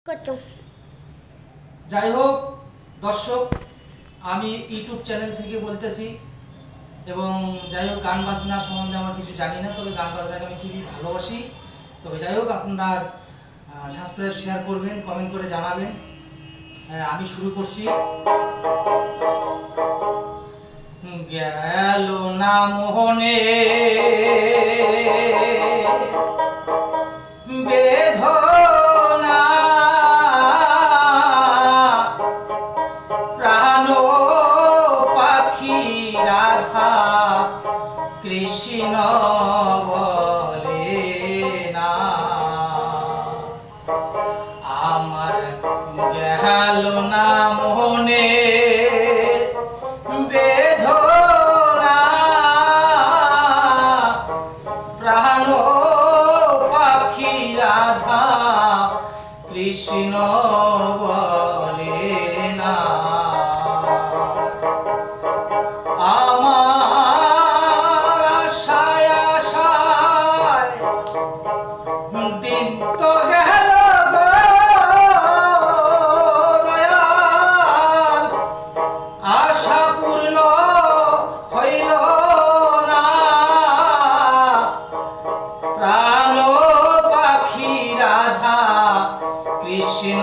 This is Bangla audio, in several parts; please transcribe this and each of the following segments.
কত যাই হোক দর্শক, আমি ইউটিউব চ্যানেল থেকে বলতেছি এবং যাই হোক গান বাজনা সম্বন্ধে আমার কিছু জানি না, তবে গান বাজনাকে আমি খুবই ভালোবাসি। তবে যাই হোক আপনারা সাবস্ক্রাইব শেয়ার করবেন, কমেন্ট করে জানাবেন। আমি শুরু করছি। গেল না মোহনে বেদনা প্রাণ পাখি রাধা কৃষ্ণ বলে না আমার গেল না মোহনে বেদনা প্রাণ পাখি রাধা কৃষ্ণ বলে না আমার আশায় আশায় দিন তো গেল গো দয়াল, আশা পূর্ণ হইল না প্রাণ পাখি রাধা কৃষ্ণ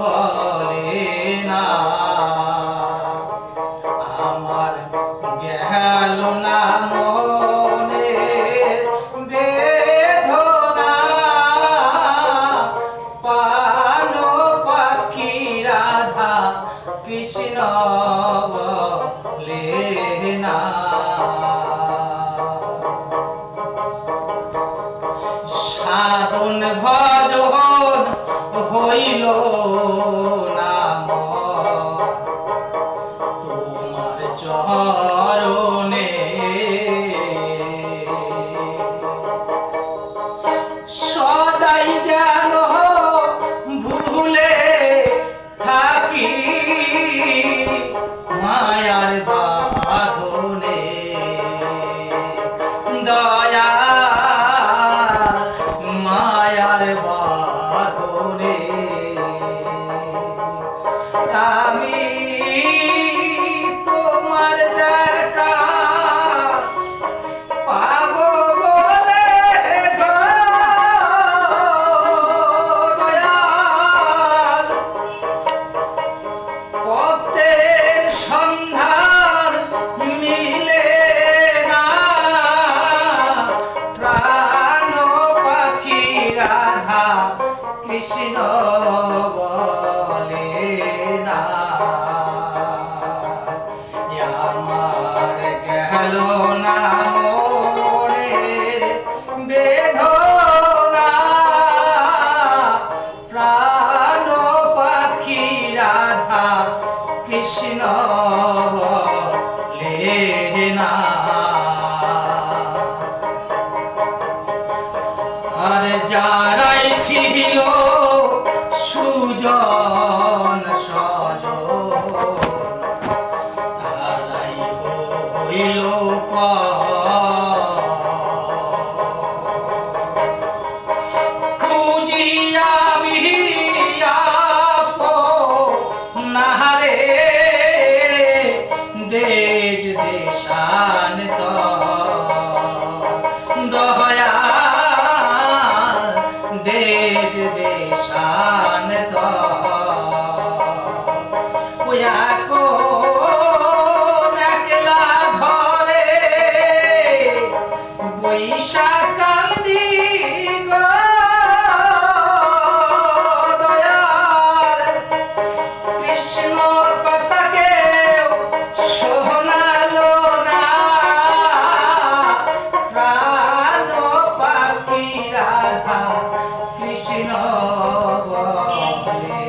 বলে না আমার গেল না মনে বেদনা প্রাণ পাখি রাধা কৃষ্ণ বলে না সাধন ভজন হইল না তোমার চরণে সদাই যেন ভুলে থাকি মায়ার বাঁধনে দয়া মায়ার বাঁধনে আমি তোমার দেখা পাবো বলে গো দয়াল পথের সন্ধান মিলে না প্রাণ পাখি রাধা কৃষ্ণ বলে না আমার গেল না মনের বেদনা প্রাণ পাখি রাধা কৃষ্ণ বলে না আর যারাই ছিল সুজন সজন তারাই হইল খুঁজিয়া নাহারে দেশ দেশান তো দয়া দেশ দেশান তো একলা ঘরে বৈশাখান্দি গো দয়াল কৃষ্ণ কথাকে শোনালো না প্রাণ পাখি রাধা কৃষ্ণ বলে